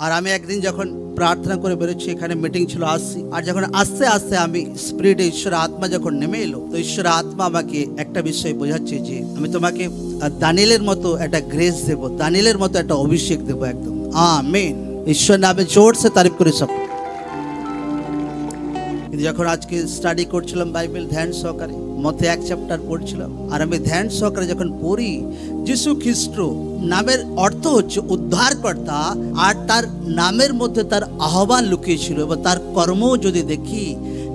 আর আমি একদিন যখন প্রার্থনা করে বেরোচ্ছি, এখানে মিটিং ছিল, আসছি, আর যখন আস্তে আস্তে আমি স্পিরিটে ঈশ্বরের আত্মা যখন নেমে এলো, তো ঈশ্বরের আত্মা আমাকে একটা বিষয় বোঝাচ্ছে যে আমি তোমাকে দানিয়েলের মতো একটা গ্রেস দেবো, দানিয়েলের মতো একটা অভিষেক দেবো একদম। আমেন। ঈশ্বর নামে জোর সে তারিফ করে সব। কিন্তু যখন আজকে স্টাডি করছিলাম বাইবেল ধ্যান সহকারে, মতে 1 চ্যাপ্টার পড়ছিলাম, আর আমি ধ্যান সহকারে যখন পড়ি, যিশু খ্রিস্ট নামের অর্থ হচ্ছে উদ্ধারকর্তা, আর তার নামের মধ্যে তার আহ্বান লুকিয়ে ছিল। এবং তার কর্ম যদি দেখি,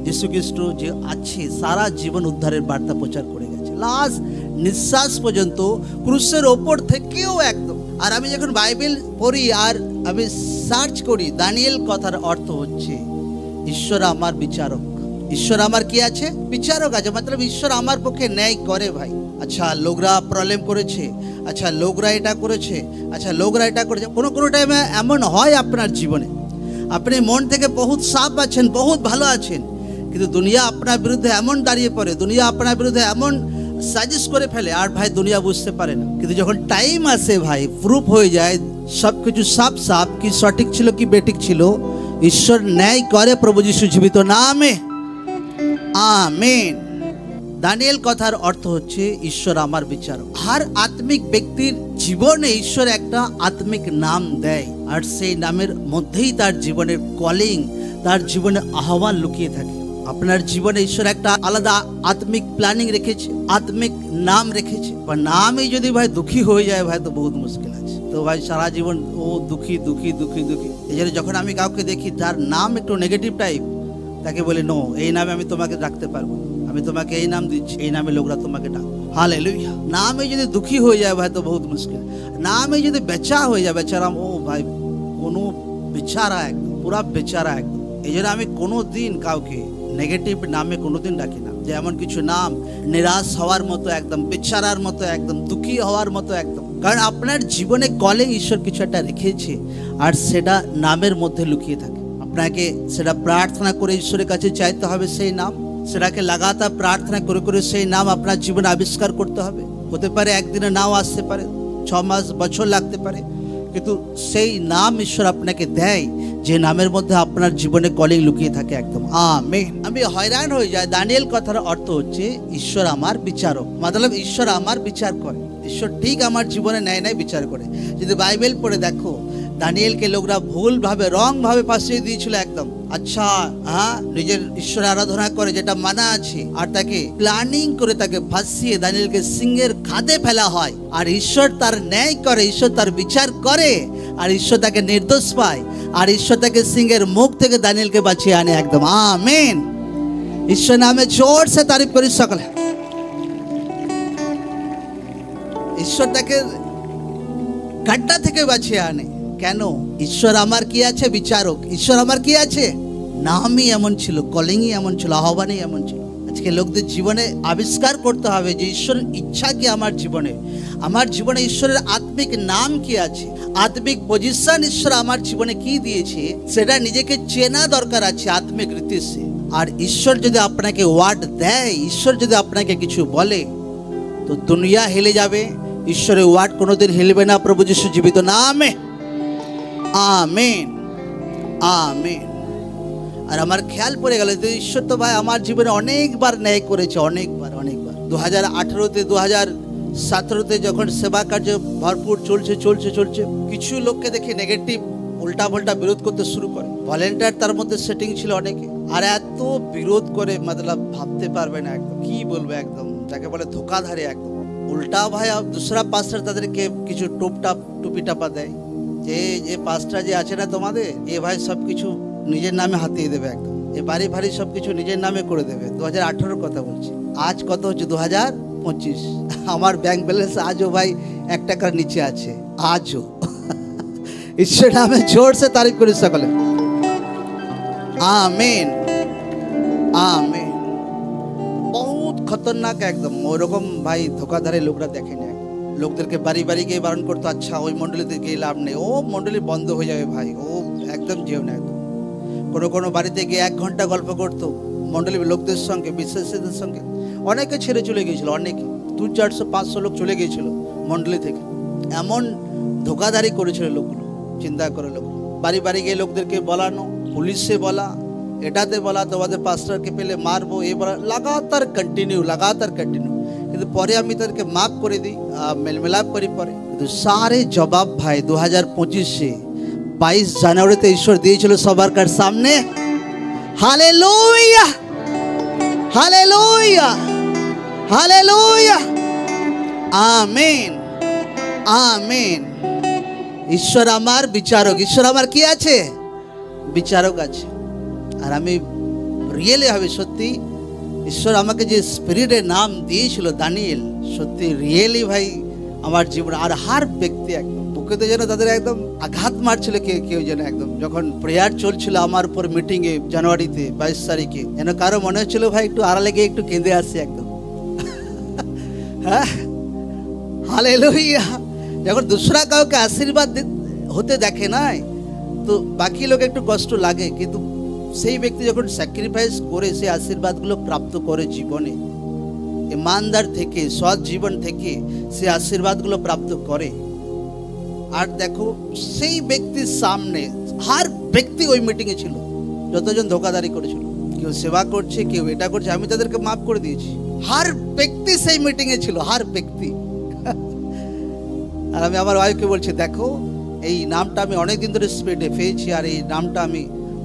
যিশু খ্রিস্ট যে আছে সারা জীবন উদ্ধারের বার্তা প্রচার করে গেছে, লাস্ট নিঃশ্বাস পর্যন্ত ক্রুশের ওপর থেকেও একদম। আর আমি যখন বাইবেল পড়ি আর আমি সার্চ করি, দানিয়েল কথার অর্থ হচ্ছে ঈশ্বর আমার বিচারক। ঈশ্বর আমার কি আছে? বিচারক আছে। মতলব ঈশ্বর আমার পক্ষে ন্যায় করে ভাই। আচ্ছা, লোকরা প্রবলেম করেছে, আচ্ছা লোকরা এটা করেছে, আচ্ছা লোকরা এটা করেছে, কোনো কোনো টাইমে এমন হয় আপনার জীবনে, আপনি মন থেকে বহুত সাফ আছেন, বহুত ভালো আছেন, কিন্তু দুনিয়া আপনার বিরুদ্ধে এমন দাঁড়িয়ে পড়ে, দুনিয়া আপনার বিরুদ্ধে এমন সাজেস্ট করে ফেলে, আর ভাই দুনিয়া বুঝতে পারে না। কিন্তু যখন টাইম আসে ভাই, প্রুফ হয়ে যায় সব কিছু সাফ সাফ, কি সঠিক ছিল কি বেঠিক ছিল, ঈশ্বর ন্যায় করে প্রভু যিশু জীবিত নামে। আমেন। দানিয়েল কথার অর্থ হচ্ছে ঈশ্বর আমার বিচারক। হর আত্মিক ব্যক্তির জীবনে ঈশ্বর একটা আত্মিক নাম দেয়, আর সেই নামের মধ্যেই তার জীবনের কলিং, তার জীবনের আহ্বান লুকিয়ে থাকে। আপনার জীবনে ঈশ্বর একটা আলাদা আত্মিক প্ল্যানিং রেখেছে, আত্মিক নাম রেখেছে। বা নামই যদি ভাই দুঃখী হয়ে যায় ভাই, তো বহুত মুশকিল আছে। তো ভাই সারা জীবন ও দুঃখী দুঃখী দুঃখী দুঃখী। এই জন্য যখন আমি কাউকে দেখি যার নাম একটু নেগেটিভ টাইপ, তাকে বলি নো, এই নামে আমি তোমাকে রাখতে পারবো না, আমি তোমাকে এই নাম দিচ্ছি, এই নামে লোকরা তোমাকে ডাক। হালেলুয়া। নামে যদি দুঃখী হয়ে যায় ভাই, তো বহুত মুশকিল। নামে যদি বেচা হয়ে যায়, বেচারা, ও ভাই কোনো বেচারা একদম, পুরা বেচারা একদম। এই জন্য আমি কোনো দিন কাউকে নেগেটিভ নামে কোনোদিন ডাকি না। যে এমন কিছু নাম নিরাশ হওয়ার মতো একদম, বেচারার মতো একদম, দুঃখী হওয়ার মতো একদম। কারণ আপনার জীবনে কলিং ঈশ্বর কিছু একটা রেখেছে, আর সেটা নামের মধ্যে লুকিয়ে থাকে। আপনাকে সেটা প্রার্থনা করে ঈশ্বরের কাছে চাইতে হবে সেই নাম, সেটাকে লাগাতার প্রার্থনা করে করে সেই নাম আপনার জীবনে আবিষ্কার করতে হবে। হতে পারে একদিনে নাও আসতে পারে, 6 মাস বছর লাগতে পারে, কিন্তু সেই নাম ঈশ্বর আপনাকে দেয় যে নামের মধ্যে আপনার জীবনে কলিং লুকিয়ে থাকে একদম। আমেন। আমি হয়রান হয়ে যায়। দানিয়েল কথার অর্থ হচ্ছে ঈশ্বর আমার বিচারক, মতলব ঈশ্বর আমার বিচার করে। ঈশ্বর ঠিক আমার জীবনে ন্যায় ন্যায় বিচার করে। যদি বাইবেল পড়ে দেখো, দানিয়েলকে লোকরা ভুলভাবে রংভাবে ফাঁসিয়ে দিয়েছিল একদম। আচ্ছা, হ্যাঁ, নিজের ঈশ্বর আরাধনা করে যেটা মানা আছে, আর তাকে প্ল্যানিং করে তাকে ফাঁসিয়ে দানিয়েলকে সিংহের খাদে ফেলা হয়। আর ঈশ্বর তার ন্যায় করে, ঈশ্বর তার বিচার করে, আর ঈশ্বর তাকে নির্দোষ পায়, আর ঈশ্বর তাকে সিংহের মুখ থেকে দানিয়েলকে বাঁচিয়ে আনে একদম। আমেন। ঈশ্বর নামে জোর সে তারিফ করি সকলে। ঈশ্বর তাকে গাড্ডা থেকে বাঁচিয়ে আনে। কেন? ঈশ্বর আমার কি আছে? বিচারক। ঈশ্বর আমার কি আছে? নামই এমন ছিল, কলিংই এমন ছিল, আহ্বানই এমন ছিল। আজকে লোকদের জীবনে আবিষ্কার করতে হবে যে ঈশ্বরের ইচ্ছা কি আমার জীবনে, আমার জীবনে ঈশ্বরের আত্মিক নাম কি আছে, আত্মিক পজিশন ঈশ্বর আমার জীবনে কি দিয়েছে, সেটা নিজেকে চেনা দরকার আছে আত্মিক রীতিতে। আর ঈশ্বর যদি আপনাকে ওয়ার্ড দেয়, ঈশ্বর যদি আপনাকে কিছু বলে, তো দুনিয়া হেলে যাবে, ঈশ্বরের ওয়ার্ড কোনোদিন হেলবে না প্রভু যিশু জীবিত নামে। আমেন। আমেন। আর আমার খেয়াল পড়ে গেল যে ঈশ্বর তো ভাই আমার জীবনে অনেকবার ন্যায় করেছে, অনেকবার অনেকবার। 2018-তে 2017-তে যখন সেবা কার্য ভরপুর চলছে চলছে চলছে, কিছু লোককে দেখে নেগেটিভ উল্টা পাল্টা বিরোধ করতে শুরু করে। ভলেন্টিয়ার তার মধ্যে সেটিং ছিল অনেকে, আর এত বিরোধ করে মতলব ভাবতে পারবে না একদম, কি বলবো একদম, যাকে বলে ধোকাধারী একদম। উল্টা ভাই দুসরা পাস্টার তাদেরকে কিছু টুপি টাপা দেয়, যে পাস্টার যে আছে না তোমাদের, এ ভাই সব কিছু নিজের নামে হাতিয়ে দেবে একদম, এ বাড়ি ভাড়ি সব কিছু নিজের নামে করে দেবে। 2018 কথা বলছি, আজ কত হচ্ছে 2025। আমার ব্যাংক ব্যালেন্স আজও ভাই 1 টাকার নিচে আছে, আজও। ঈশ্বর নামে জোর সে তারিফ করি সকলে। আমেন। আমেন। বহুত খতরনাক একদম। ওরকম ভাই ধোকাধারী লোকরা দেখেনি। লোকদেরকে বাড়ি বাড়ি গিয়ে বারণ করতো, আচ্ছা ওই মণ্ডলীতে গিয়ে লাভ নেই, ও মণ্ডলী বন্ধ হয়ে যাবে ভাই, ও একদম যেও না একদম। কোনো বাড়িতে গিয়ে 1 ঘন্টা গল্প করতো মণ্ডলীর লোকদের সঙ্গে, বিশ্বাসীদের সঙ্গে। অনেকে ছেড়ে চলে গিয়েছিল, অনেকে 200-400-500 লোক চলে গিয়েছিল মণ্ডলী থেকে। এমন ধোকাধারি করেছিল লোকগুলো, চিন্তা করে লোক। বাড়ি বাড়ি গিয়ে লোকদেরকে বলানো, পুলিশে বলা, এটাতে বলা তোমাদের পাস্টারকে পেলে মারবো, এ বলা, লাগাতার কন্টিনিউ। কিন্তু পরে আমি তাদেরকে মাফ করে দিই, মেলমেলাপ করি পরে। কিন্তু সারে জবাব ভাই 2025-এ 22 জানুয়ারিতে ঈশ্বর দিয়েছিল সবার কার সামনে। Hallelujah, hallelujah, hallelujah, amen, amen. ঈশ্বর আমার বিচারক, ঈশ্বর আমার কি আছে? বিচারক আছে। আর আমি রিয়েলি হবে সত্যি, ঈশ্বর আমাকে যে স্পিরিটের নাম দিয়েছিল দানিয়েল, সত্যি রিয়েলি ভাই আমার জীবন। আর হার ব্যক্তি একদম বুকেতে যেন তাদের একদম আঘাত মারছিল কেউ যেন একদম, যখন প্রেয়ার চলছিল আমার উপর মিটিংয়ে জানুয়ারিতে 22 তারিখে, যেন কারো মনে হচ্ছিল ভাই একটু আড়ালে গিয়ে একটু কেঁদে আসছে একদম। হ্যাঁ, হালেলুয়া। যখন দুসরা কাউকে আশীর্বাদ হতে দেখে নাই তো বাকি লোক একটু কষ্ট লাগে, কিন্তু সেই ব্যক্তি যখন স্যাক্রিফাইস করে সেই আশীর্বাদগুলো প্রাপ্ত করে জীবনে, ইমানদার থেকে, সৎ জীবন থেকে সেই আশীর্বাদগুলো প্রাপ্ত করে। আর দেখো সেই ব্যক্তির সামনে হার ব্যক্তি ওই মিটিংয়ে ছিল, যতজন ধোকাধারি করেছিল, কেউ সেবা করছে, কেউ এটা করছে, আমি তাদেরকে মাফ করে দিয়েছি। হার ব্যক্তি সেই মিটিংয়ে ছিল, হার ব্যক্তি। আর আমি আমার ওয়াইফকে বলছি, দেখো এই নামটা আমি অনেকদিন ধরে স্পিরিটে পেয়েছি, আর এই নামটা আমি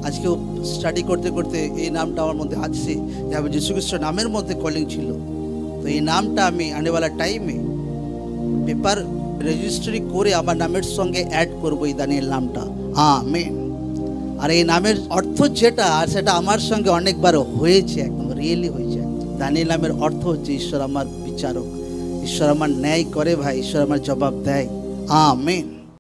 আজকেও স্টাডি করতে করতে এই নামটা আমার মধ্যে আসছে, যে আমি যীশু খ্রিস্ট নামের মধ্যে কলিং ছিল। তো এই নামটা আমি আনেওয়ালা টাইমে পেপার রেজিস্ট্রি করে আমার নামের সঙ্গে অ্যাড করবো এই দানিয়েল নামটা। আমেন। আর এই নামের অর্থ যেটা, আর সেটা আমার সঙ্গে অনেকবার হয়েছে, একদম রিয়েলি হয়েছে। দানিয়েল নামের অর্থ হচ্ছে ঈশ্বর আমার বিচারক, ঈশ্বর আমার ন্যায় করে ভাই, ঈশ্বর আমার জবাব দেয়। আমেন।